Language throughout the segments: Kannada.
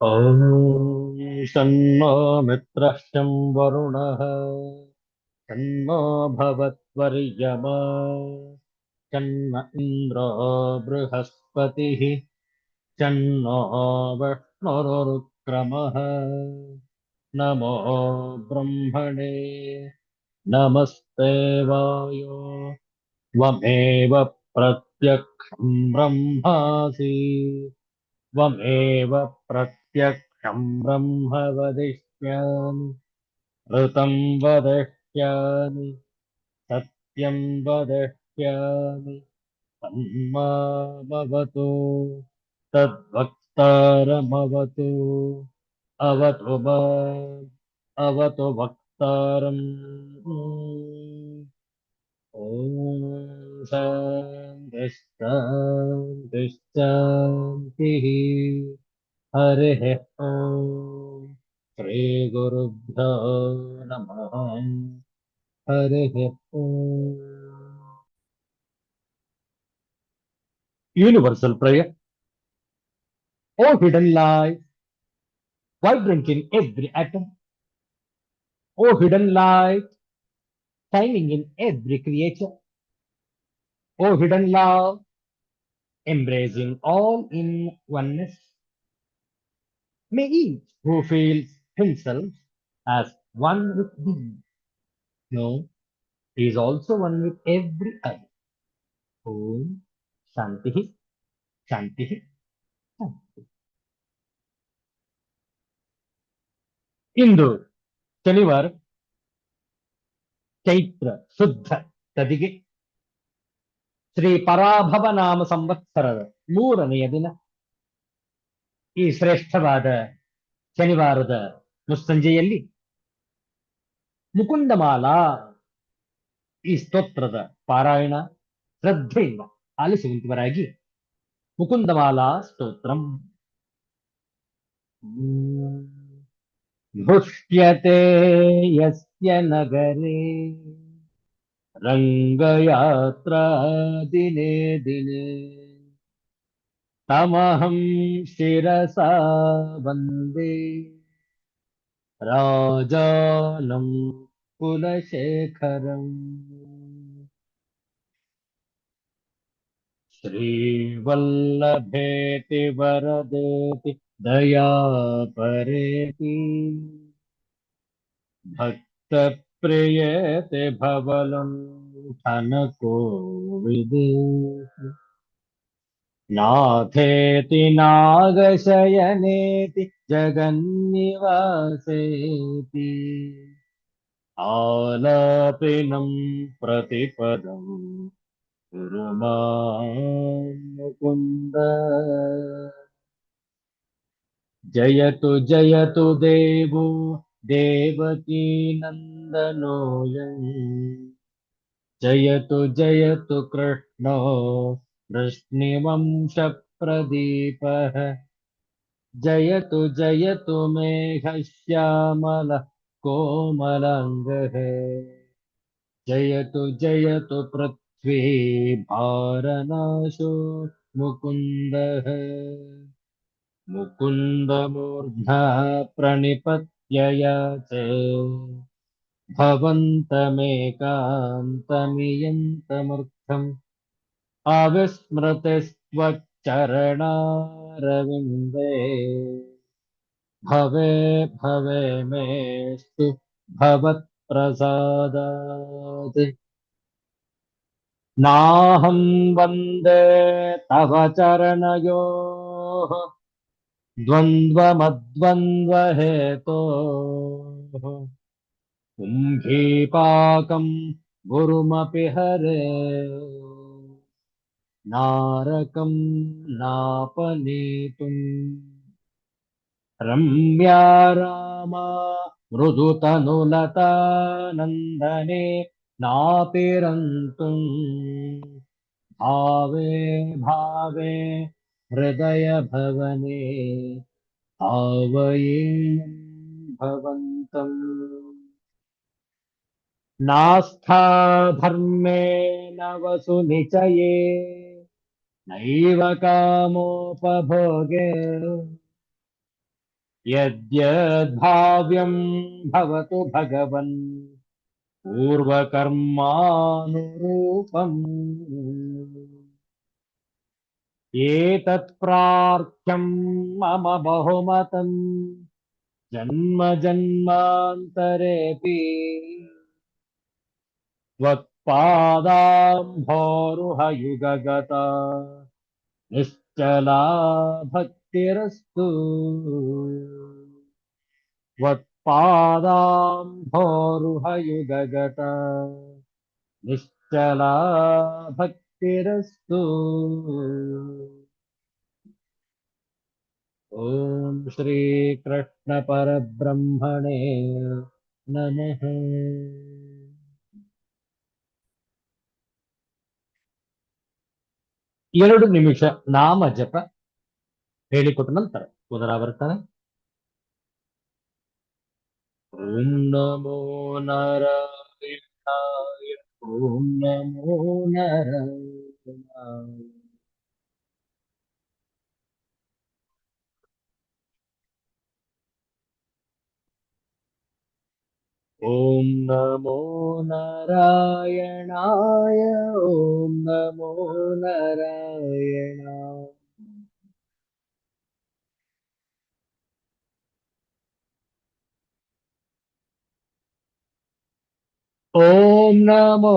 ॐ शन्नो मित्रः शं वरुणः शन्नो भवत्वर्यमा शन्न इन्द्रो बृहस्पतिः शन्नो विष्णुरुक्रमः नमो ब्रह्मणे नमस्ते वायो त्वमेव प्रत्यक्षं ब्रह्मासि त्वमेव प्रत्यक्षं ब्रह्म वदिष्यामि ऋतं वदिष्यामि सत्यं वदिष्यामि तन्मामवतु तद्वक्तारमवतु अवतु माम् अवतु वक्तारम् ॐ शान्तिः शान्तिः शान्तिः हरिः ॐ श्रीगुरुभ्यो नमः हरिः ॐ Universal prayer. O hidden light, vibrant in every atom. O hidden light, shining in every creature. O hidden love, embracing all in oneness. May each who feels himself as one with thee know he is also one with every other. Om Shanti Shanti Shanti. ಇಂದು ಶನಿವಾರ ಚೈತ್ರ ಶುದ್ಧ ತದಿಗೆ ಶ್ರೀ ಪರಾಭವ ನಾಮ ಸಂವತ್ಸರದ ಮೂರನೆಯ ದಿನ ಈ ಶ್ರೇಷ್ಠವಾದ ಶನಿವಾರದ ಮುಸ್ಸಂಜೆಯಲ್ಲಿ ಮುಕುಂದಮಾಲಾ ಈ ಸ್ತೋತ್ರದ ಪಾರಾಯಣ ಶ್ರದ್ಧೆಯಿಂದ ಆಲಿಸುವಂತವರಾಗಿ ಮುಕುಂದಮಾಲಾ ಸ್ತೋತ್ರಂ ಧೃಷ್ಯತೆ ಯಸ್ಯ ನಗರೆ ರಂಗಯಾತ್ರಾ ದಿನೇ ದಿನೇ ತಮಹಂ ಶಿರಸಾ ವಂದೇ ರಾಜಾನಂ ಕುಲಶೇಖರಂ श्रीवल्लभेति वरदेति दयापरेति भक्तप्रियेति भवलुण्ठनको विदेति नाथेति नागशयनेति जगन्निवासेति आलापिनं प्रतिपदम् कुरु मां मुकुन्द जयतु जयतु देवो देवकी नन्दनोऽयं जयतु जयतु कृष्णो वृष्णिवंशप्रदीपः जयतु जयतु मेघश्यामलः कोमलाङ्गः जयतु जयतु पृथ्वी भारनाशो मुकुन्दः मुकुन्दमूर्धा प्रणिपत्ययाचे भवन्तमेकान्तमियन्तमर्थम् अविस्मृतिस्त्वच्चरणारविन्दे भवे भवे मेस्तु भवत्प्रसादात् नाहं वन्दे तव चरणयोः द्वन्द्वमद्वन्द्वहेतोः कुम्भीपाकं गुरुमपि हरे नारकं नापनीतुम् रम्या रामा मृदुतनुलता नन्दने नातिरन्तुम् भावे भावे हृदयभवने आवयेयं भवन्तम् नास्था धर्मे न वसुनिचये नैव कामोपभोगे यद्यद्भाव्यं भवतु भगवन् पूर्वकर्मानुरूपम् एतत् प्रार्थ्यं मम बहुमतं जन्म जन्मान्तरेऽपि त्वत्पादाम्भोरुहयुगगता निश्चला भक्तिरस्तु त्वत्पादाम्भोरुहयुगगता निश्चला भक्तिरस्तु। ॐ श्रीकृष्ण परब्रह्मणे नमः। ಎರಡು ನಿಮಿಷ ನಾಮ ಜಪ ಹೇಳಿಕೊಟ್ಟ ನಂತರ ಪುನರಾವರ್ತನೆ. ಓಂ ನಮೋ ನಾರಾಯಣಾಯ ಓಂ ನಮೋ ನಾರಾಯಣಾಯ ಓಂ ನಮೋ ನಾರಾಯಣಾಯ ಓಂ ನಮೋ ನಾರಾಯಣಾಯ ಓಂ ನಮೋ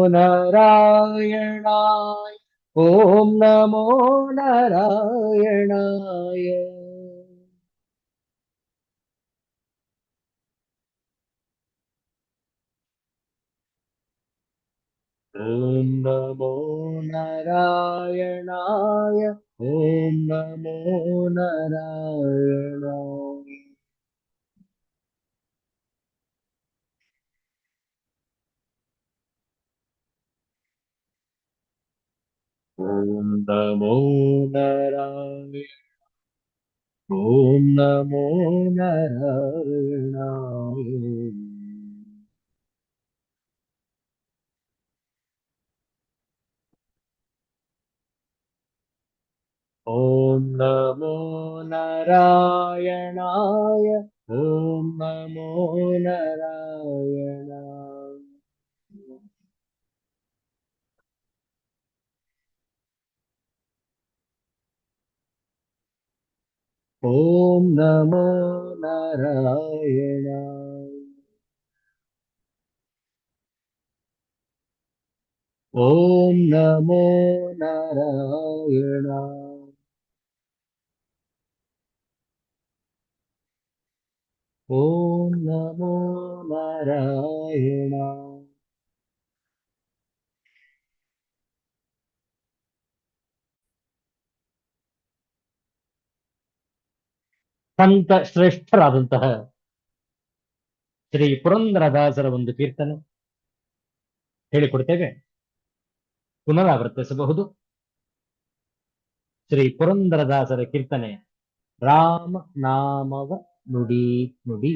ನಾರಾಯಣಾಯ ಓಂ ನಮೋ ನಾರಾಯಣಾಯ ಓಂ ನಮೋ ನಾರಾಯಣಾಯ ಓಂ ನಮೋ ನಾರಾಯಣಾಯ ಓಂ ನಮೋ ನಾರಾಯಣ ಓಂ ನಮೋ ನಾರಾಯಣಾಯ ಓಂ ನಮೋ ನಾರಾಯಣಾಯ ಓಂ ನಮೋ ನಾರಾಯಣಾಯ ಓಂ ನಮೋ ನಾರಾಯಣಾಯ ಓಂ ನಮೋ ನಾರಾಯಣಾಯ ಓಂ ನಮೋ ನಾರಾಯಣ ಸಂತ ಶ್ರೇಷ್ಠರಾದಂತಹ ಶ್ರೀ ಪುರಂದರದಾಸರ ಒಂದು ಕೀರ್ತನೆ ಹೇಳಿಕೊಡ್ತೇವೆ, ಪುನರಾವರ್ತಿಸಬಹುದು. ಶ್ರೀ ಪುರಂದರದಾಸರ ಕೀರ್ತನೆ ರಾಮ ನಾಮವ ನುಡಿ ನುಡಿ.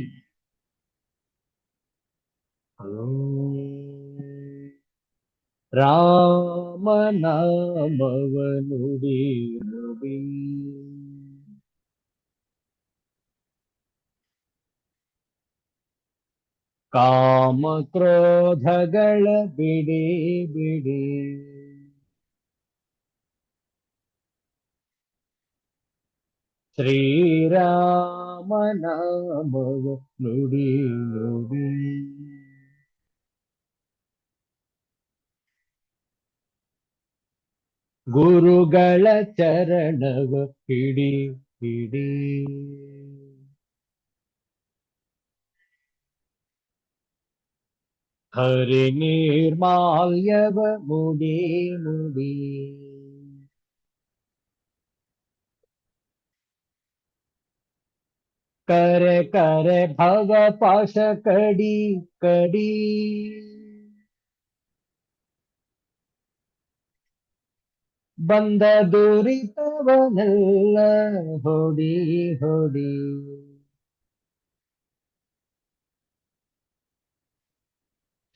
ರಾಮ ನಾಮವ ನುಡಿ ನುಡಿ ಕಾಮ ಕ್ರೋಧಗಳ ಬಿಡಿ ಬಿಡಿ ಶ್ರೀರಾಮ ನಾಮವ ನುಡಿ ನುಡಿ ಗುರುಗಳ ಚರಣವ ಹಿಡಿ ಹಿಡಿ ಹರಿ ನಿರ್ಮಾಲ್ಯವ ಮುಡಿ ಮುಡಿ ಕರೆ ಕರೆ ಭವ ಪಾಶ ಕಡಿ ಕಡಿ ಬಂದ ದುರಿತವನೆಲ್ಲ ಹೊಡಿ ಹೊಡಿ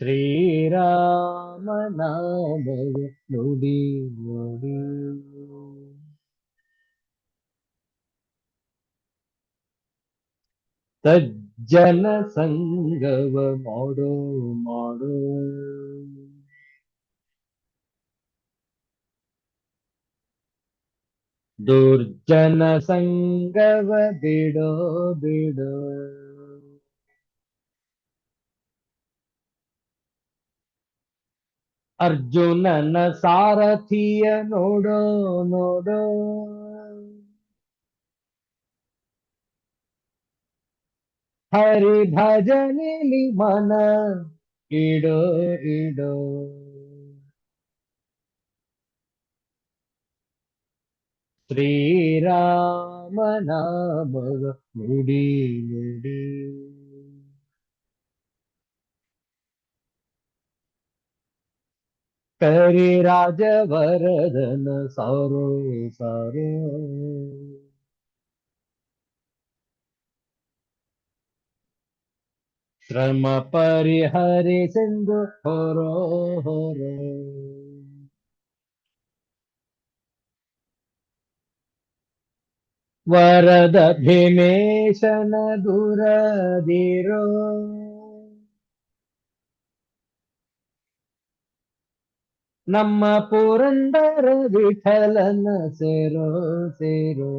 ಶ್ರೀರಾಮ ನಾಮವ ನುಡಿ ನುಡಿ ಸಜ್ಜನ ಸಂಗವ ಮಾಡೋ ಮಾಡೋ ದುರ್ಜನ ಸಂಗವ ಬಿಡೋ ಬಿಡೋ ಅರ್ಜುನನ ಸಾರಥಿಯ ನೋಡೋ ನೋಡೋ ಹರಿ ಭಜನೆಲಿ ಮನ ಇಡೋ ಇಡೋ ಶ್ರೀರಾಮ ನಾಮವ ನುಡಿ ನುಡಿ ಕರಿ ರಾಜವರದನ ಸಾರೋ ಸಾರೋ ಶ್ರಮ ಪರಿಹರಿಸೆಂದು ಹೊರೋ ಹೊರೋ ವರದ ಭೀಮೇಶನ ದುರದಿರೋ ನಮ್ಮ ಪುರಂದರ ವಿಠಲನ ಸೇರೋ ಸೇರೋ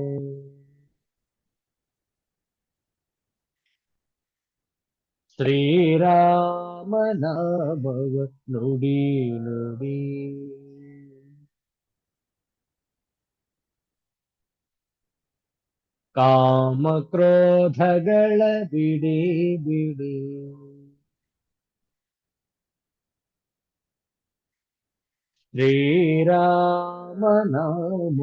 ಶ್ರೀರಾಮ ನಾಮವ ನುಡಿ ನುಡಿ ಕಾಮ ಕ್ರೋಧಗಳ ಬಿಡಿ ಬಿಡಿ ಶ್ರೀರಾಮ ನಾಮವ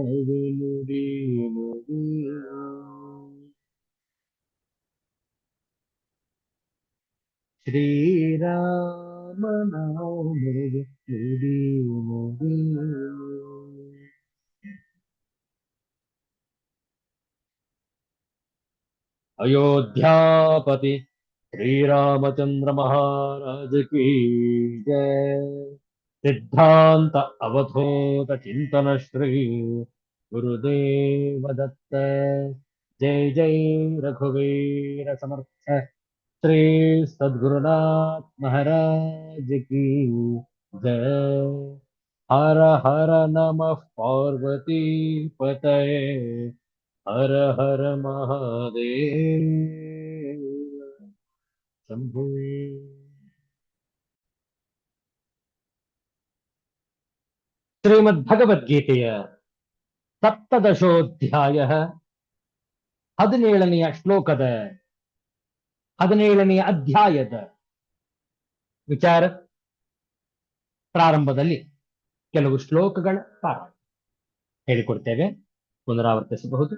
ನುಡಿ ನುಡಿ ಶ್ರೀರಾಮ ನಾಮವ ನುಡಿ ನುಡಿ अयोध्यापति श्री रामचंद्र महाराज की जय। सिद्धांत अवधूत चिंतन श्री गुरुदेव दत्त। जय जय रघुवीर समर्थ श्री सद्गुरुनाथ महाराज की जय। हर हर नमः पार्वती पतये हर हर महादेव शंभु। ಶ್ರೀಮದ್ಭಗವದ್ಗೀತೆಯ ಸಪ್ತದಶೋಧ್ಯಾಯ 17ನೆಯ ಶ್ಲೋಕದ 17ನೆಯ ಅಧ್ಯಾಯದ ವಿಚಾರ ಪ್ರಾರಂಭದಲ್ಲಿ ಕೆಲವು ಶ್ಲೋಕಗಳ ಪಾಠ ಹೇಳಿಕೊಡ್ತೇವೆ, ಪುನರಾವರ್ತಿಸಬಹುದು.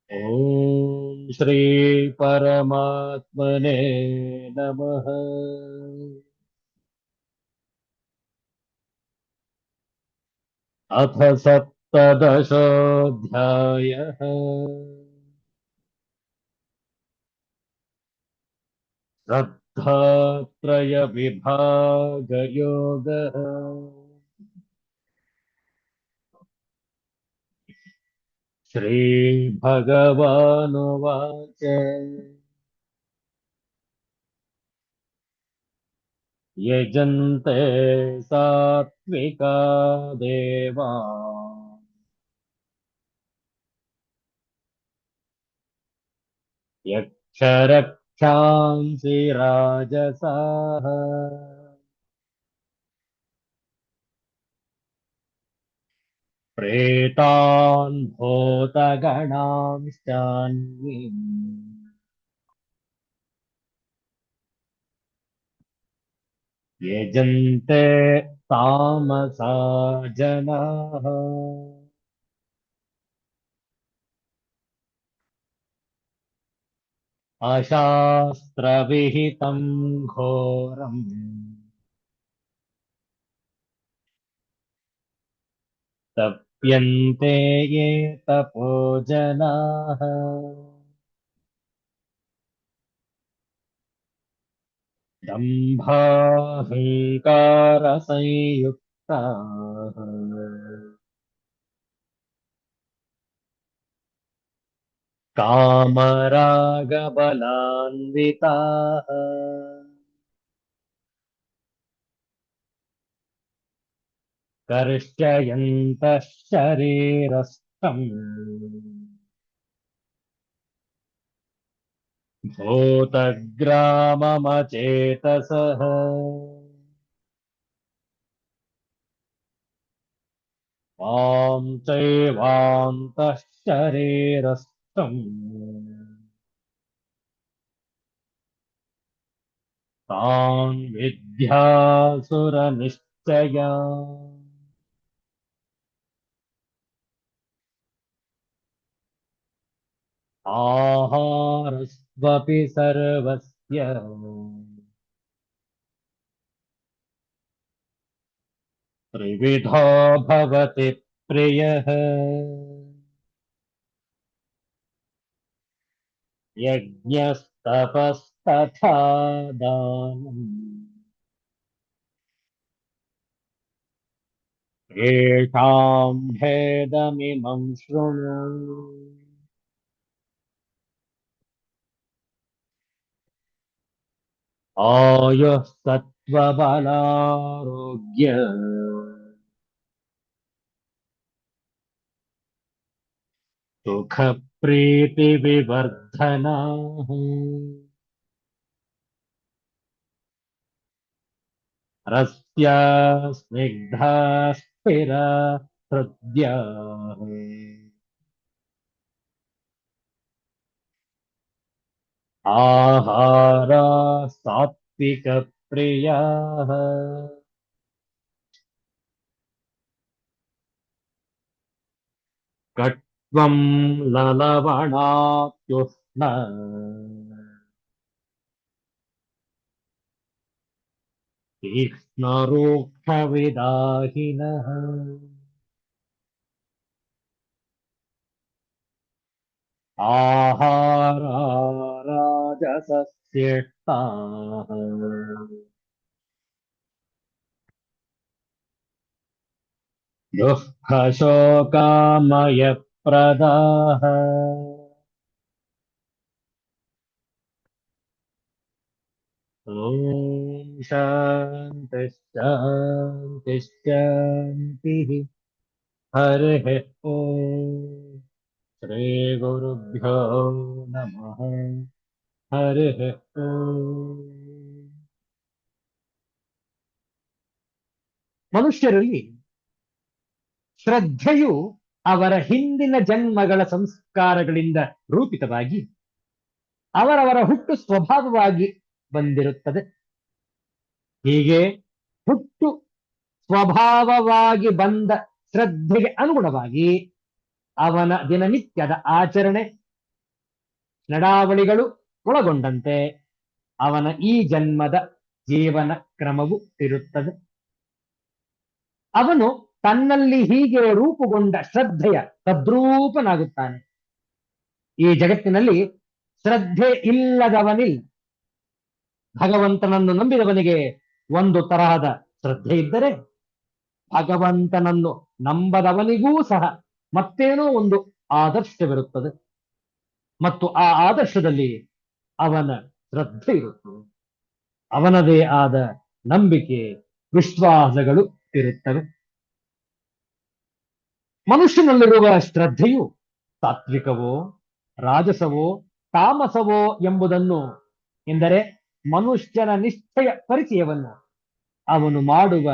ಓಂ ಶ್ರೀ ಪರಮಾತ್ಮನೇ ನಮಃ. ಅಥ ಸಪ್ತದಶೋಧ್ಯಾಯಃ ಶ್ರದ್ಧಾತ್ರಯ ವಿಭಾಗ ಯೋಗಃ. ಶ್ರೀ ಭಗವಾನುವಾಚ ಯಜಂತೆ ಸಾತ್ವಿಕಾ ದೇವಾ ಯಕ್ಷರಕ್ಷಾಂಸಿ ರಾಜಸಾಃ ಪ್ರೇತಾನ್ ಭೂತಗಣಾಂಶ್ಚಾನ್ಯೇ ಯಜಂತೆ ತಾಮಸಾ ಜನಾಃ. ಅಶಾಸ್ತ್ರವಿಹಿತಂ ಘೋರಂ ತಪ್ಯಂತೆ ಯೇ ತಪೋ ಜನಾಃ. ದಂಭಾಹಂಕಾರ ಸಂಯುಕ್ತಾಃ कामरागबलान्विताः कर्षयन्तः शरीरस्थम् भूतग्राममचेतसः मां चैवान्तः शरीरस्थम् तान् विद्यासुरनिश्चया आहारस्वपि सर्वस्य त्रिविधो भवति प्रियः यज्ञस्तपस्तथा दानम् येषां भेदमिमं शृणु आयुः सत्त्वबलारोग्य सुखप्रीतिविवर्धनाः रस्या स्निग्धा स्थिरा हृद्याः आहारा सात्विकप्रियाः कट्वं ललवणात्युष्ण तीक्ष्णरूक्षविदाहिनः आहारा राजसस्येष्टाः दुःखशोकामयप्रदाः ॐ शान्तिः शान्तिः शान्तिः हरिः ॐ श्रीगुरुभ्यो नमः हरिः ॐ ಮನುಷ್ಯರಲ್ಲಿ ಶ್ರದ್ಧೆಯು ಅವರ ಹಿಂದಿನ ಜನ್ಮಗಳ ಸಂಸ್ಕಾರಗಳಿಂದ ರೂಪಿತವಾಗಿ ಅವರವರ ಹುಟ್ಟು ಸ್ವಭಾವವಾಗಿ ಬಂದಿರುತ್ತದೆ. ಹೀಗೆ ಹುಟ್ಟು ಸ್ವಭಾವವಾಗಿ ಬಂದ ಶ್ರದ್ಧೆಗೆ ಅನುಗುಣವಾಗಿ ಅವನ ದಿನನಿತ್ಯದ ಆಚರಣೆ ನಡಾವಳಿಗಳು ಒಳಗೊಂಡಂತೆ ಅವನ ಈ ಜನ್ಮದ ಜೀವನ ಕ್ರಮವು ಇರುತ್ತದೆ. ಅವನು ತನ್ನಲ್ಲಿ ಹೀಗೆ ರೂಪುಗೊಂಡ ಶ್ರದ್ಧೆಯ ತದ್ರೂಪನಾಗುತ್ತಾನೆ. ಈ ಜಗತ್ತಿನಲ್ಲಿ ಶ್ರದ್ಧೆ ಇಲ್ಲದವನಿಲ್ಲ. ಭಗವಂತನನ್ನು ನಂಬಿದವನಿಗೆ ಒಂದು ತರಹದ ಶ್ರದ್ಧೆ ಇದ್ದರೆ, ಭಗವಂತನನ್ನು ನಂಬದವನಿಗೂ ಸಹ ಮತ್ತೇನೋ ಒಂದು ಆದರ್ಶವಿರುತ್ತದೆ ಮತ್ತು ಆ ಆದರ್ಶದಲ್ಲಿ ಅವನ ಶ್ರದ್ಧೆ ಇರುತ್ತದೆ. ಅವನದೇ ಆದ ನಂಬಿಕೆ ವಿಶ್ವಾಸಗಳು ಇರುತ್ತವೆ. ಮನುಷ್ಯನಲ್ಲಿರುವ ಶ್ರದ್ಧೆಯು ಸಾತ್ವಿಕವೋ ರಾಜಸವೋ ತಾಮಸವೋ ಎಂಬುದನ್ನು ಎಂದರೆ ಮನುಷ್ಯನ ನಿಶ್ಚಯ ಪರಿಚಯವನ್ನು ಅವನು ಮಾಡುವ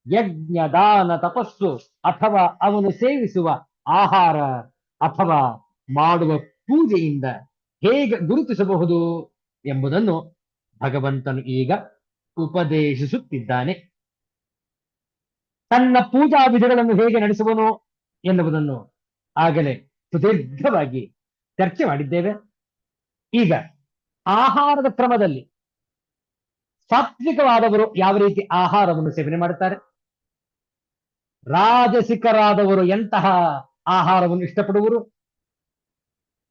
ಯಜ್ಞ ದಾನ ತಪಸ್ಸು ಅಥವಾ ಅವನು ಸೇವಿಸುವ ಆಹಾರ ಅಥವಾ ಮಾಡುವ ಪೂಜೆಯಿಂದ ಹೇಗೆ ಗುರುತಿಸಬಹುದು ಎಂಬುದನ್ನು ಭಗವಂತನು ಈಗ ಉಪದೇಶಿಸುತ್ತಿದ್ದಾನೆ. ತನ್ನ ಪೂಜಾ ವಿಧಿಗಳನ್ನು ಹೇಗೆ ನಡೆಸುವನು ಎನ್ನುವುದನ್ನು ಆಗಲೇ ಸುದೀರ್ಘವಾಗಿ ಚರ್ಚೆ ಮಾಡಿದ್ದೇವೆ. ಈಗ ಆಹಾರದ ಕ್ರಮದಲ್ಲಿ ಸಾತ್ವಿಕವಾದವರು ಯಾವ ರೀತಿ ಆಹಾರವನ್ನು ಸೇವನೆ ಮಾಡುತ್ತಾರೆ, ರಾಜಸಿಕರಾದವರು ಎಂತಹ ಆಹಾರವನ್ನು ಇಷ್ಟಪಡುವರು,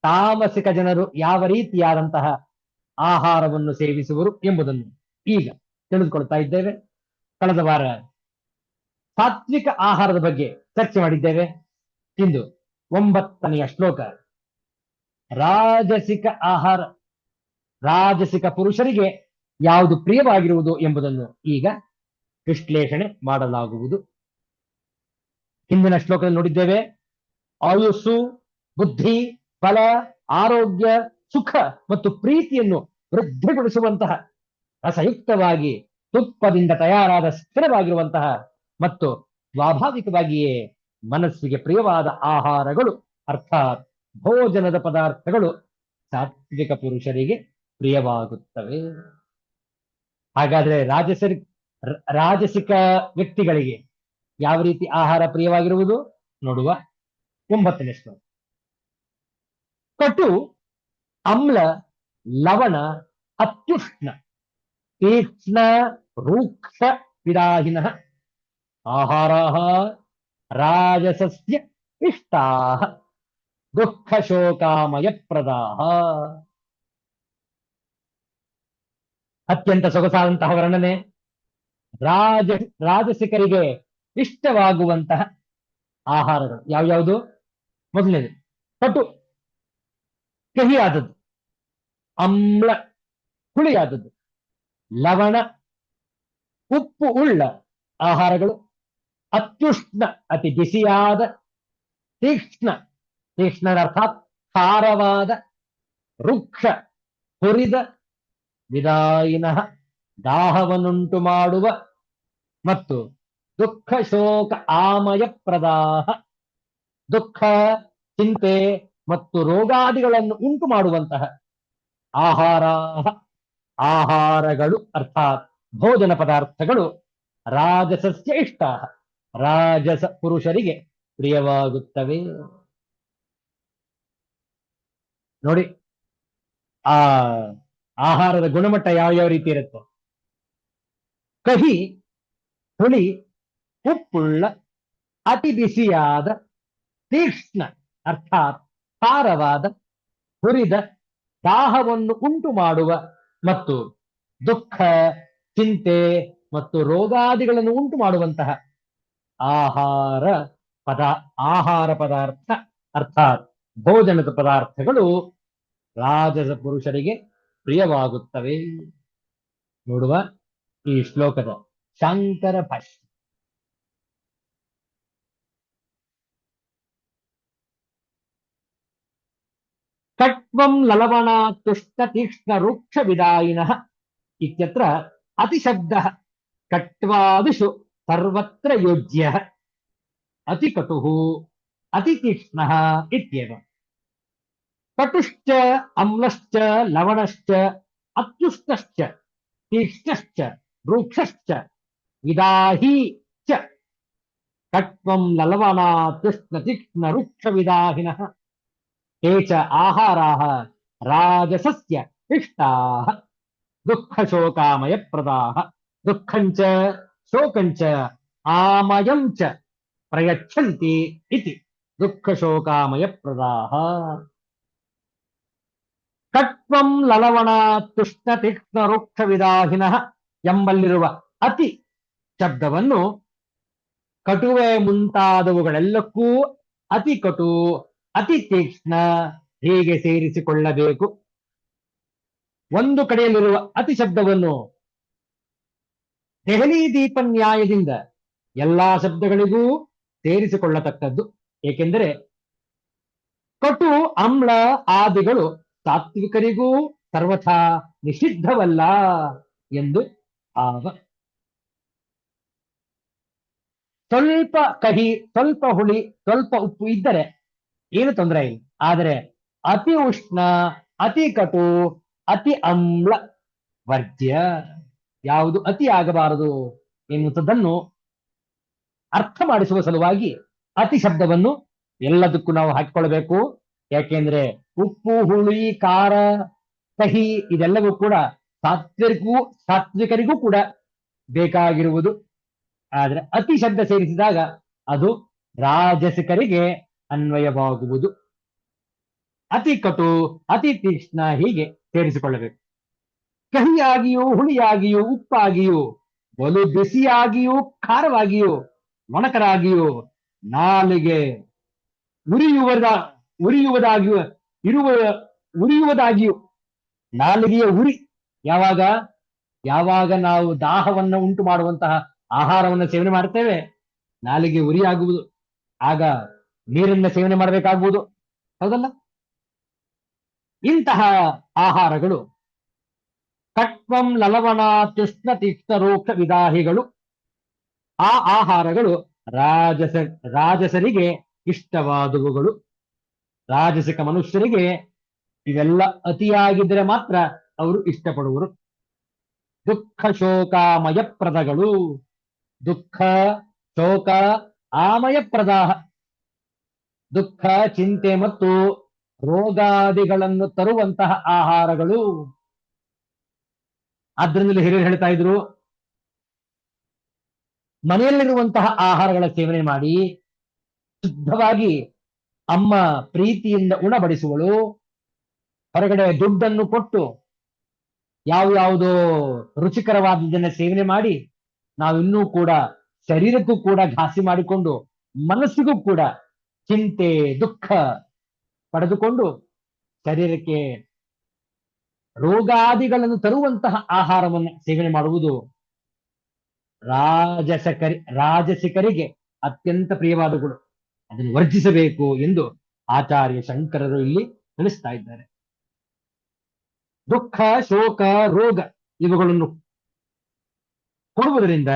ತಾಮಸಿಕ ಜನರು ಯಾವ ರೀತಿಯಾದಂತಹ ಆಹಾರವನ್ನು ಸೇವಿಸುವರು ಎಂಬುದನ್ನು ಈಗ ತಿಳಿದುಕೊಳ್ತಾ ಇದ್ದೇವೆ. ಕಳೆದ ವಾರ ಸಾತ್ವಿಕ ಆಹಾರದ ಬಗ್ಗೆ ಚರ್ಚೆ ಮಾಡಿದ್ದೇವೆ. ಇಂದು 9ನೆಯ ಶ್ಲೋಕ ರಾಜಸಿಕ ಆಹಾರ, ರಾಜಸಿಕ ಪುರುಷರಿಗೆ ಯಾವುದು ಪ್ರಿಯವಾಗಿರುವುದು ಎಂಬುದನ್ನು ಈಗ ವಿಶ್ಲೇಷಣೆ ಮಾಡಲಾಗುವುದು. ಹಿಂದಿನ ಶ್ಲೋಕದಲ್ಲಿ ನೋಡಿದ್ದೇವೆ, ಆಯುಸ್ಸು, ಬುದ್ಧಿ, ಬಲ, ಆರೋಗ್ಯ, ಸುಖ ಮತ್ತು ಪ್ರೀತಿಯನ್ನು ವೃದ್ಧಿಗೊಳಿಸುವಂತಹ ರಸಯುಕ್ತವಾಗಿ ತುಪ್ಪದಿಂದ ತಯಾರಾದ ಸ್ಥಿರವಾಗಿರುವಂತಹ ಮತ್ತು ಸ್ವಾಭಾವಿಕವಾಗಿಯೇ ಮನಸ್ಸಿಗೆ ಪ್ರಿಯವಾದ ಆಹಾರಗಳು ಅರ್ಥಾತ್ ಭೋಜನದ ಪದಾರ್ಥಗಳು ಸಾತ್ವಿಕ ಪುರುಷರಿಗೆ ಪ್ರಿಯವಾಗುತ್ತವೆ. ಹಾಗಾದ್ರೆ ರಾಜಸಿಕ ವ್ಯಕ್ತಿಗಳಿಗೆ ಯಾವ ರೀತಿ ಆಹಾರ ಪ್ರಿಯವಾಗಿರುವುದು ನೋಡುವ. 9ನೇ ಶ್ಲೋಕ. ಕಟು, ಅಮ್ಲ, ಲವಣ, ಅತ್ಯುಷ್ಣ, ತೀಕ್ಷ್ಣ, ರೂಕ್ಷ ವಿದಾಹಿನಃ ಆಹಾರಾಃ ರಾಜಸಸ್ಯ ಇಷ್ಟಾಃ ದುಃಖ ಶೋಕಾಮಯ ಪ್ರದಾಹ. ಅತ್ಯಂತ ಸೊಗಸಾದಂತಹ ವರ್ಣನೆ. ರಾಜಸಿಕರಿಗೆ ಇಷ್ಟವಾಗುವಂತಹ ಆಹಾರಗಳು ಯಾವ್ಯಾವುದು? ಮೊದಲನೇದು ಕಟು, ಕಹಿಯಾದದ್ದು. ಅಮ್ಲ, ಹುಳಿಯಾದದ್ದು. ಲವಣ, ಉಪ್ಪು ಉಳ್ಳ ಆಹಾರಗಳು. ಅತ್ಯುಷ್ಣ, ಅತಿ ಬಿಸಿಯಾದ. ತೀಕ್ಷ್ಣ, ತೀಕ್ಷ್ಣ ಅರ್ಥಾತ್ ಖಾರವಾದ. ವೃಕ್ಷ, ಹುರಿದ. ವಿದಾಯಿನಃ, ದಾಹವನ್ನುಂಟು ಮಾಡುವ. ಮತ್ತು ದುಃಖ ಶೋಕ ಆಮಯ ಪ್ರದಾಹ, ದುಃಖ, ಚಿಂತೆ ಮತ್ತು ರೋಗಾದಿಗಳನ್ನು ಉಂಟು ಮಾಡುವಂತಹ ಆಹಾರ, ಆಹಾರಗಳು ಅರ್ಥಾತ್ ಭೋಜನ ಪದಾರ್ಥಗಳು ರಾಜಸಸ್ಯ ಇಷ್ಟ, ರಾಜಸ ಪುರುಷರಿಗೆ ಪ್ರಿಯವಾಗುತ್ತವೆ. ನೋಡಿ, ಆ ಆಹಾರದ ಗುಣಮಟ್ಟ ಯಾವ ರೀತಿ ಇರುತ್ತೆ. ಕಹಿ, ಹುಳಿ, ಉಪ್ಪುಳ್ಳ, ಅತಿ ಬಿಸಿಯಾದ. ತೀಕ್ಷ್ಣ ಅರ್ಥಾತ್ ಖಾರವಾದ. ಹುರಿದ, ದಾಹವನ್ನು ಉಂಟು ಮಾಡುವ. ಮತ್ತು ದುಃಖ, ಚಿಂತೆ ಮತ್ತು ರೋಗಾದಿಗಳನ್ನು ಉಂಟು ಮಾಡುವಂತಹ ಆಹಾರ ಪದಾರ್ಥ ಅರ್ಥಾತ್ ಭೋಜನದ ಪದಾರ್ಥಗಳು ರಾಜಸ ಪುರುಷರಿಗೆ ಪ್ರಿಯವಾಗುತ್ತವೆ. ನೋಡುವ ಈ ಶ್ಲೋಕದ ಶಾಂಕರ ಭಾಷ್ಯ. ಕಟ್ವಂ ಲಲವಣಾತುಷ್ಟ ತೀಕ್ಷ್ಣ ರೂಕ್ಷ ವಿದಾಯಿನಃ ಇತ್ಯತ್ರ ಅತಿಶಬ್ದಃ ಕಟ್ವಾದಿಷು ಸರ್ವತ್ರ ಯೋಜ್ಯಃ. ಅತಿಕಟುಃ ಅತಿತೀಕ್ಷ್ಣಃ ಇತ್ಯೇವ. ಕಟುಶ್ಚ ಅಮ್ಲಶ್ಚ ಲವಣಶ್ಚ ಅತ್ಯುಷ್ಟಶ್ಚ ತೀಕ್ಷ್ಣಶ್ಚ ರೂಕ್ಷಶ್ಚ ವಿದಾಹಿ ಚ. ಕಟ್ವಂ ಲಲವಣಾತುಷ್ಟ ತೀಕ್ಷ್ಣ ರೂಕ್ಷ ವಿದಾಹಿನಃ ತೇ ಚ ಆಹಾರಾಃ ರಾಜಸಸ್ಯ ಇಷ್ಟಾಃ ದುಃಖ ಶೋಕಾಮಯ ಪ್ರದಾಹ. ದುಃಖಂಚ ಶೋಕಂಚ ಆಮಯಂ ಚ ಪ್ರಯಚ್ಛಂತಿ ಇತಿ ದುಃಖ ಶೋಕಾಮಯ ಪ್ರದಾಹ. ಕಟ್ವಂ ಲಲವಣಾತುಷ್ಟ ತೀಕ್ಷ್ಣ ರೂಕ್ಷ ವಿದಾಹಿನಃ ಎಂಬಲ್ಲಿರುವ ಅತಿ ಶಬ್ದವನ್ನು ಕಟುವೆ ಮುಂತಾದವುಗಳೆಲ್ಲಕ್ಕೂ ಅತಿ ಕಟು, ಅತಿ ತೀಕ್ಷ್ಣ ಹೀಗೆ ಸೇರಿಸಿಕೊಳ್ಳಬೇಕು. ಒಂದು ಕಡೆಯಲ್ಲಿರುವ ಅತಿ ಶಬ್ದವನ್ನು ದೆಹಲಿ ದೀಪ ನ್ಯಾಯದಿಂದ ಎಲ್ಲಾ ಶಬ್ದಗಳಿಗೂ ಸೇರಿಸಿಕೊಳ್ಳತಕ್ಕದ್ದು. ಏಕೆಂದರೆ ಕಟು, ಅಮ್ಲ ಆದಿಗಳು ಸಾತ್ವಿಕರಿಗೂ ಸರ್ವಥಾ ನಿಷಿದ್ಧವಲ್ಲ ಎಂದು ಭಾವ. ಸ್ವಲ್ಪ ಕಹಿ, ಸ್ವಲ್ಪ ಹುಳಿ, ಸ್ವಲ್ಪ ಉಪ್ಪು ಇದ್ದರೆ ಏನು ತೊಂದರೆ ಇಲ್ಲ. ಆದರೆ ಅತಿ ಉಷ್ಣ, ಅತಿ ಕಟು, ಅತಿ ಅಮ್ಲ ವರ್ಜ್ಯ. ಯಾವುದು ಅತಿ ಆಗಬಾರದು ಎನ್ನುವುದನ್ನು ಅರ್ಥ ಮಾಡಿಸುವ ಸಲುವಾಗಿ ಅತಿ ಶಬ್ದವನ್ನು ಎಲ್ಲದಕ್ಕೂ ನಾವು ಹಾಕಿಕೊಳ್ಬೇಕು. ಯಾಕೆಂದ್ರೆ ಉಪ್ಪು, ಹುಳಿ, ಖಾರ, ಕಹಿ ಇದೆಲ್ಲವೂ ಕೂಡ ಸಾತ್ವಿಕರಿಗೂ ಕೂಡ ಬೇಕಾಗಿರುವುದು. ಆದರೆ ಅತಿ ಶಬ್ದ ಸೇರಿಸಿದಾಗ ಅದು ರಾಜಸಿಕರಿಗೆ ಅನ್ವಯವಾಗುವುದು. ಅತಿ ಕಟು, ಅತಿ ತೀಕ್ಷ್ಣ ಹೀಗೆ ಸೇರಿಸಿಕೊಳ್ಳಬೇಕು. ಕಹಿಯಾಗಿಯೂ, ಹುಳಿಯಾಗಿಯೂ, ಉಪ್ಪಾಗಿಯೂ, ಬಲು ಬಿಸಿಯಾಗಿಯೂ, ಖಾರವಾಗಿಯೂ, ಮೊಣಕರಾಗಿಯೂ, ನಾಲಿಗೆ ಉರಿಯುವುದಾಗಿಯೂ ಇರುವ ಉರಿಯುವುದಾಗಿಯೂ ನಾಲಿಗೆಯ ಉರಿ ಯಾವಾಗ ಯಾವಾಗ ನಾವು ದಾಹವನ್ನು ಉಂಟು ಮಾಡುವಂತಹ ಆಹಾರವನ್ನು ಸೇವನೆ ಮಾಡ್ತೇವೆ ನಾಲಿಗೆ ಉರಿ ಆಗುವುದು ಆಗ ನೀರನ್ನ ಸೇವನೆ ಮಾಡಬೇಕಾಗುವುದು ಹೌದಲ್ಲ ಇಂತಹ ಆಹಾರಗಳು ಕಟ್ವಂ ಲಲವಣ ತೃಷ್ಣ ತೀಕ್ಷ್ಣ ರೋಕ್ಷ ವಿದಾಹಿಗಳು ಆ ಆಹಾರಗಳು ರಾಜಸರಿಗೆ ಇಷ್ಟವಾದವುಗಳು ರಾಜಸಿಕ ಮನುಷ್ಯರಿಗೆ ಇವೆಲ್ಲ ಅತಿಯಾಗಿದ್ದರೆ ಮಾತ್ರ ಅವರು ಇಷ್ಟಪಡುವರು ದುಃಖ ಶೋಕಾಮಯಪ್ರದಗಳು ದುಃಖ ಶೋಕ ಆಮಯಪ್ರದ ದುಃಖ ಚಿಂತೆ ಮತ್ತು ರೋಗಾದಿಗಳನ್ನು ತರುವಂತಹ ಆಹಾರಗಳು ಆದ್ರಿಂದ ಹಿರಿಯರು ಹೇಳ್ತಾ ಇದ್ರು ಮನೆಯಲ್ಲಿರುವಂತಹ ಆಹಾರಗಳ ಸೇವನೆ ಮಾಡಿ ಶುದ್ಧವಾಗಿ ಅಮ್ಮ ಪ್ರೀತಿಯಿಂದ ಉಣಬಡಿಸುವಳು ಹೊರಗಡೆ ದುಡ್ಡನ್ನು ಕೊಟ್ಟು ಯಾವುದೋ ರುಚಿಕರವಾದದನ್ನ ಸೇವನೆ ಮಾಡಿ ನಾವಿನ್ನೂ ಕೂಡ ಶರೀರಕ್ಕೂ ಕೂಡ ಘಾಸಿ ಮಾಡಿಕೊಂಡು ಮನಸ್ಸಿಗೂ ಕೂಡ ಚಿಂತೆ ದುಃಖ ಪಡೆದುಕೊಂಡು ಶರೀರಕ್ಕೆ ರೋಗಾದಿಗಳನ್ನು ತರುವಂತಹ ಆಹಾರವನ್ನು ಸೇವನೆ ಮಾಡುವುದು ರಾಜಸಿಕರಿಗೆ ಅತ್ಯಂತ ಪ್ರಿಯವಾದಗಳು ಅದನ್ನು ವರ್ಜಿಸಬೇಕು ಎಂದು ಆಚಾರ್ಯ ಶಂಕರರು ಇಲ್ಲಿ ತಿಳಿಸ್ತಾ ಇದ್ದಾರೆ ದುಃಖ ಶೋಕ ರೋಗ ಇವುಗಳನ್ನು ಕೊಡುವುದರಿಂದ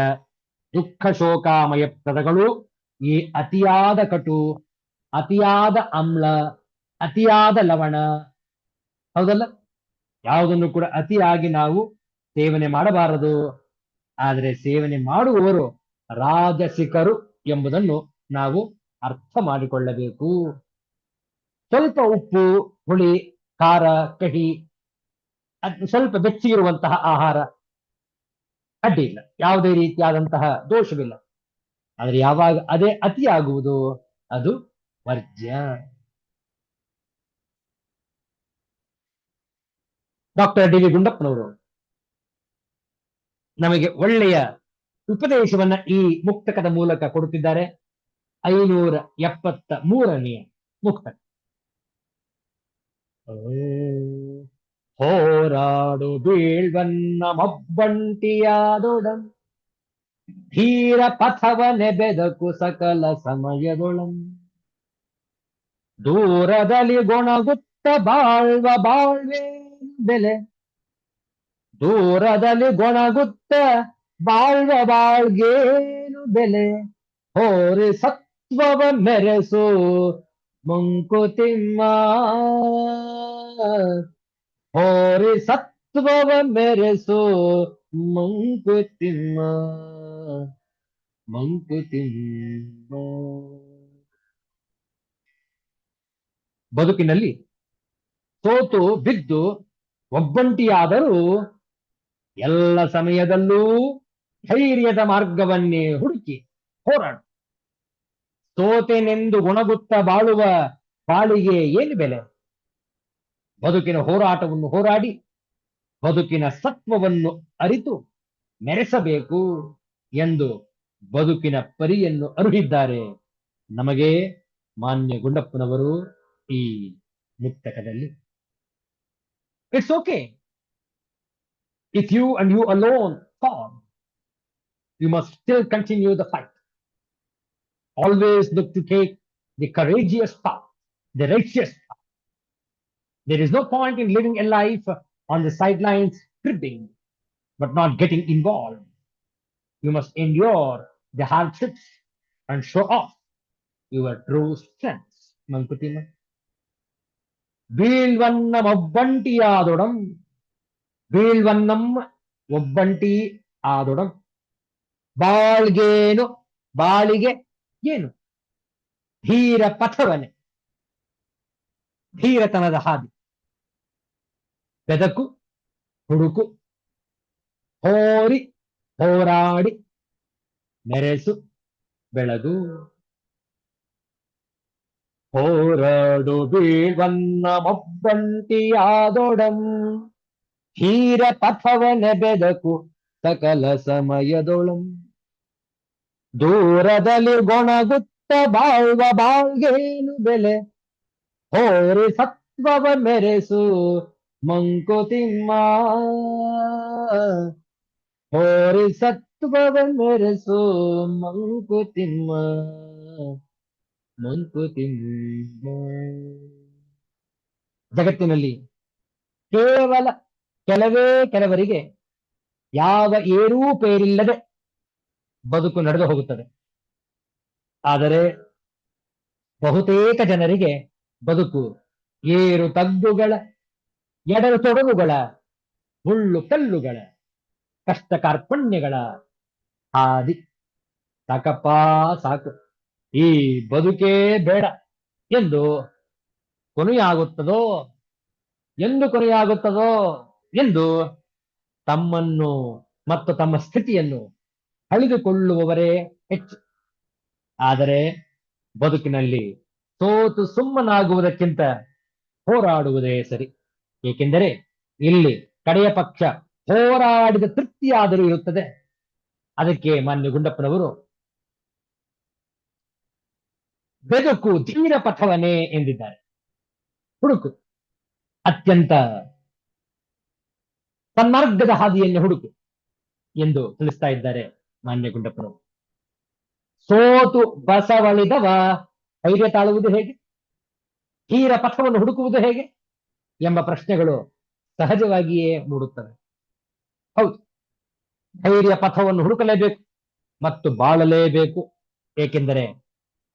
ದುಃಖ ಶೋಕಾಮಯ ಪದಗಳು ಈ ಅತಿಯಾದ ಕಟು ಅತಿಯಾದ ಆಮ್ಲ ಅತಿಯಾದ ಲವಣ ಹೌದಲ್ಲ ಯಾವುದನ್ನು ಕೂಡ ಅತಿಯಾಗಿ ನಾವು ಸೇವನೆ ಮಾಡಬಾರದು ಆದರೆ ಸೇವನೆ ಮಾಡುವವರು ರಾಜಸಿಕರು ಎಂಬುದನ್ನು ನಾವು ಅರ್ಥ ಮಾಡಿಕೊಳ್ಳಬೇಕು ಸ್ವಲ್ಪ ಉಪ್ಪು ಹುಳಿ ಖಾರ ಕಹಿ ಸ್ವಲ್ಪ ಬೆಚ್ಚಗಿರುವಂತಹ ಆಹಾರ ಅಡ್ಡಿ ಇಲ್ಲ ಯಾವುದೇ ರೀತಿಯಾದಂತಹ ದೋಷವಿಲ್ಲ ಆದರೆ ಯಾವಾಗ ಅದೇ ಅತಿಯಾಗುವುದು ಅದು ವರ್ಜ್ಯ ಡಾಕ್ಟರ್ ಡಿ ವಿ ಗುಂಡಪ್ಪನವರು ನಮಗೆ ಒಳ್ಳೆಯ ಉಪದೇಶವನ್ನ ಈ ಮುಕ್ತಕದ ಮೂಲಕ ಕೊಡುತ್ತಿದ್ದಾರೆ 573ನೇ ಮುಕ್ತಕ ಹೋರಾಡು ಬೀಳ್ವನ್ನ ಮಬ್ಬಂಟಿಯಾದೊಡಂ ಧೀರ ಪಥವನೆ ಬೆದಕು ಸಕಲ ಸಮಯದೊಳಂ ದೂರದಲ್ಲಿ ಗೊಣಗುತ್ತ ಬಾಳ್ವ ಬಾಳ್ವೆ ಬೆಲೆ ದೂರದಲ್ಲಿ ಗೊಣಗುತ್ತ ಬಾಳ್ವ ಬಾಳ್ಗೇನು ಬೆಲೆ ಹೋರಿ ಸತ್ವವ ಮೆರೆಸು ಮಂಕುತಿಮ್ಮ ಹೋರಿ ಸತ್ವವ ಮೆರೆಸು ಮಂಕುತಿಮ್ಮ ಮಂಕುತಿಮ್ಮ ಬದುಕಿನಲ್ಲಿ ಸೋತು ಬಿದ್ದು ಒಬ್ಬಂಟಿಯಾದರೂ ಎಲ್ಲ ಸಮಯದಲ್ಲೂ ಧೈರ್ಯದ ಮಾರ್ಗವನ್ನೇ ಹುಡುಕಿ ಹೋರಾಡು ಸೋತೆನೆಂದು ಗುಣಗುತ್ತ ಬಾಳುವ ಬಾಳಿಗೆ ಏನು ಬೆಲೆ ಬದುಕಿನ ಹೋರಾಟವನ್ನು ಹೋರಾಡಿ ಬದುಕಿನ ಸತ್ವವನ್ನು ಅರಿತು ಮೆರೆಸಬೇಕು ಎಂದು ಬದುಕಿನ ಪರಿಯನ್ನು ಅರುಹಿದ್ದಾರೆ ನಮಗೆ ಮಾನ್ಯ ಗುಂಡಪ್ಪನವರು ಈ ಮುಕ್ತಕದಲ್ಲಿ it's okay if you and you alone fall you must still continue the fight always look to take the courageous path the righteous path there is no point in living a life on the sidelines cribbing but not getting involved you must endure the hardships and show off your true strength mankutima ಬೀಳ್ವನ್ನಂ ಒಬ್ಬಂಟಿಯಾದೊಡಂ ಬೀಳ್ವನ್ನಂ ಒಬ್ಬಂಟಿ ಆದೊಡಂ ಬಾಳ್ಗೇನು ಬಾಳಿಗೆ ಏನು ಧೀರ ಪಥವನೆ ಧೀರತನದ ಹಾದಿ ಬೆದಕು ಹುಡುಕು ಹೋರಿ ಹೋರಾಡಿ ಮೆರೆಸು ಬೆಳಗು ಹೋರಾಡು ಬೀಳ್ವನ್ನ ಒಬ್ಬಂಟಿಯಾದೊಡಂ ಧೀರ ಪಥವನೆ ಬೆದಕು ಸಕಲ ಸಮಯದೊಳಂ ದೂರದಲ್ಲಿ ಗೊಣಗುತ್ತ ಬಾಳ್ವ ಬಾಳ್ಗೇನು ಬೆಲೆ ಹೋರಿ ಸತ್ವ ಸತ್ವವ ಮೆರೆಸು ಮಂಕುತಿಮ್ಮ ಹೋರಿ ಸತ್ವವ ಮೆರೆಸು ಮಂಕುತಿಮ್ಮ ಮಂಕುತಿಮ್ಮ. ಜಗತ್ತಿನಲ್ಲಿ ಕೇವಲ ಕೆಲವೇ ಕೆಲವರಿಗೆ ಯಾವ ಏರೂಪೇರಿಲ್ಲದೆ ಬದುಕು ನಡೆದು ಹೋಗುತ್ತದೆ. ಆದರೆ ಬಹುತೇಕ ಜನರಿಗೆ ಬದುಕು ಏರು ತಗ್ಗುಗಳ, ಎಡರು ತೊಡರುಗಳ, ಮುಳ್ಳು ಕಲ್ಲುಗಳ, ಕಷ್ಟ ಕಾರ್ಪಣ್ಯಗಳ ಹಾದಿ. ಸಾಕಪ್ಪ ಸಾಕು, ಈ ಬದುಕೇ ಬೇಡ ಎಂದು ಕೊನೆಯಾಗುತ್ತದೋ ಕೊನೆಯಾಗುತ್ತದೋ ಎಂದು ತಮ್ಮನ್ನು ಮತ್ತು ತಮ್ಮ ಸ್ಥಿತಿಯನ್ನು ಅಳಿದುಕೊಳ್ಳುವವರೇ ಹೆಚ್ಚು. ಆದರೆ ಬದುಕಿನಲ್ಲಿ ಸೋತು ಸುಮ್ಮನಾಗುವುದಕ್ಕಿಂತ ಹೋರಾಡುವುದೇ ಸರಿ. ಏಕೆಂದರೆ ಇಲ್ಲಿ ಕಡೆಯ ಪಕ್ಷ ಹೋರಾಡಿದ ತೃಪ್ತಿಯಾದರೂ ಇರುತ್ತದೆ. ಅದಕ್ಕೆ ಮಾನ್ಯ ಗುಂಡಪ್ಪನವರು ಬೆದಕು ಧೀರ ಪಥವನೇ ಎಂದಿದ್ದಾರೆ. ಹುಡುಕು, ಅತ್ಯಂತ ಸನ್ಮಾರ್ಗದ ಹಾದಿಯನ್ನು ಹುಡುಕು ಎಂದು ತಿಳಿಸ್ತಾ ಇದ್ದಾರೆ ಮಾನ್ಯ ಗುಂಡಪ್ಪನವರು. ಸೋತು ಬಸವಳಿದವ ಧೈರ್ಯ ತಾಳುವುದು ಹೇಗೆ, ಧೀರ ಪಥವನ್ನು ಹುಡುಕುವುದು ಹೇಗೆ ಎಂಬ ಪ್ರಶ್ನೆಗಳು ಸಹಜವಾಗಿಯೇ ಮೂಡುತ್ತವೆ. ಹೌದು, ಧೈರ್ಯ ಪಥವನ್ನು ಹುಡುಕಲೇಬೇಕು ಮತ್ತು ಬಾಳಲೇಬೇಕು. ಏಕೆಂದರೆ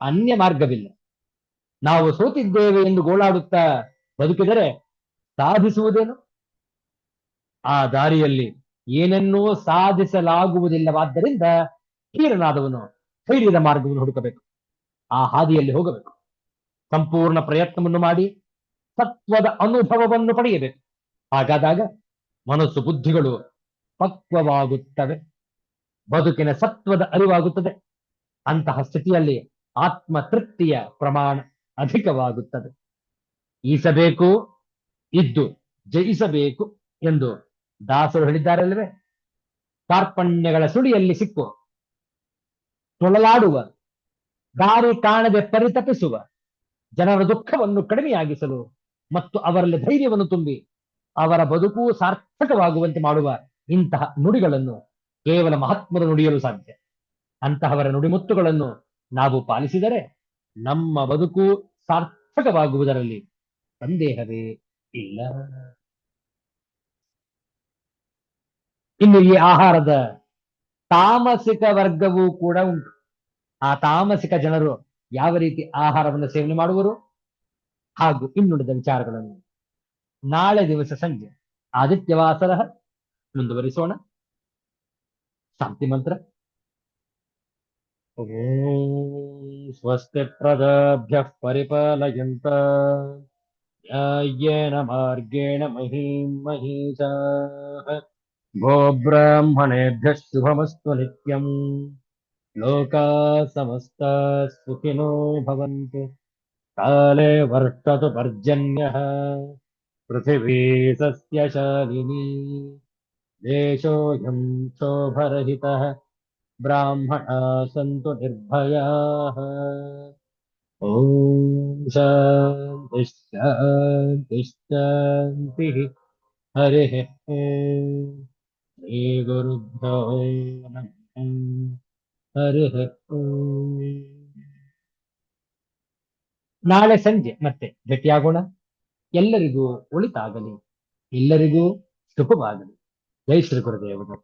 ಅನ್ಯ ಮಾರ್ಗವಿಲ್ಲ. ನಾವು ಸೋತಿದ್ದೇವೆ ಎಂದು ಗೋಳಾಡುತ್ತಾ ಬದುಕಿದರೆ ಸಾಧಿಸುವುದೇನು? ಆ ದಾರಿಯಲ್ಲಿ ಏನನ್ನೂ ಸಾಧಿಸಲಾಗುವುದಿಲ್ಲವಾದ್ದರಿಂದ ಧೀರನಾದವನು ಧೈರ್ಯದ ಮಾರ್ಗವನ್ನು ಹುಡುಕಬೇಕು, ಆ ಹಾದಿಯಲ್ಲಿ ಹೋಗಬೇಕು. ಸಂಪೂರ್ಣ ಪ್ರಯತ್ನವನ್ನು ಮಾಡಿ ಸತ್ವದ ಅನುಭವವನ್ನು ಪಡೆಯಬೇಕು. ಹಾಗಾದಾಗ ಮನಸ್ಸು ಬುದ್ಧಿಗಳು ಪಕ್ವವಾಗುತ್ತವೆ, ಬದುಕಿನ ಸತ್ವದ ಅರಿವಾಗುತ್ತದೆ. ಅಂತಹ ಸ್ಥಿತಿಯಲ್ಲಿ ಆತ್ಮ ತೃಪ್ತಿಯ ಪ್ರಮಾಣ ಅಧಿಕವಾಗುತ್ತದೆ. ಈಸಬೇಕು, ಇದ್ದು ಜಯಿಸಬೇಕು ಎಂದು ದಾಸರು ಹೇಳಿದ್ದಾರಲ್ಲವೇ? ಕಾರ್ಪಣ್ಯಗಳ ಸುಳಿಯಲ್ಲಿ ಸಿಕ್ಕು ತೊಳಲಾಡುವ, ದಾರಿ ಕಾಣದೆ ಪರಿತಪಿಸುವ ಜನರ ದುಃಖವನ್ನು ಕಡಿಮೆಯಾಗಿಸಲು ಮತ್ತು ಅವರಲ್ಲಿ ಧೈರ್ಯವನ್ನು ತುಂಬಿ ಅವರ ಬದುಕು ಸಾರ್ಥಕವಾಗುವಂತೆ ಮಾಡುವ ಇಂತಹ ನುಡಿಗಳನ್ನು ಕೇವಲ ಮಹಾತ್ಮರು ನುಡಿಯಲು ಸಾಧ್ಯ. ಅಂತಹವರ ನುಡಿಮುತ್ತುಗಳನ್ನು ನಾವು ಪಾಲಿಸಿದರೆ ನಮ್ಮ ಬದುಕು ಸಾರ್ಥಕವಾಗುವುದರಲ್ಲಿ ಸಂದೇಹವೇ ಇಲ್ಲ. ಇನ್ನು ಈ ಆಹಾರದ ತಾಮಸಿಕ ವರ್ಗವೂ ಕೂಡ ಉಂಟು. ಆ ತಾಮಸಿಕ ಜನರು ಯಾವ ರೀತಿ ಆಹಾರವನ್ನು ಸೇವನೆ ಮಾಡುವರು ಹಾಗೂ ಇನ್ನುಳಿದ ವಿಚಾರಗಳನ್ನು ನಾಳೆ ದಿವಸ ಸಂಜೆ ಆದಿತ್ಯವಾಸರ ಮುಂದುವರಿಸೋಣ. ಶಾಂತಿ ಮಂತ್ರ. ಓಂ ಸ್ವಸ್ತಿ ಪ್ರಜಾಭ್ಯಃ ಪರಿಪಾಲಯಂತಾಂ ನ್ಯಾಯೇನ ಮಾರ್ಗೇಣ ಮಹೀಂ ಮಹೀಷಾಃ ಗೋಬ್ರಾಹ್ಮಣೇಭ್ಯಃ ಶುಭಮಸ್ತು ನಿತ್ಯಂ. ಲೋಕಾಃ ಸಮಸ್ತಾಃ ಸುಖಿನೋ ಭವಂತು. ಕಾಲೇ ವರ್ಷತು ಪರ್ಜನ್ಯಃ ಪೃಥಿವೀ ಸಸ್ಯಶಾಲಿನಿ. ದೇಶೋऽಯಂ ಕ್ಷೋಭರಹಿತಃ ಬ್ರಾಹ್ಮಣಾಃ ಸಂತು ನಿರ್ಭಯಾಃ. ಓಂ ಶಾಂತಿ ಶಾಂತಿ ಶಾಂತಿಃ. ಹರಿಃ ಓಂ. ಶ್ರೀ ಗುರುಭ್ಯೋ ನಮಃ. ಹರಿಃ ಓಂ. ನಾಳೆ ಸಂಜೆ ಮತ್ತೆ ಭೇಟಿಯಾಗೋಣ. ಎಲ್ಲರಿಗೂ ಒಳಿತಾಗಲಿ, ಎಲ್ಲರಿಗೂ ಶುಭವಾಗಲಿ. ಜೈ ಶ್ರೀ ಗುರುದೇವರು.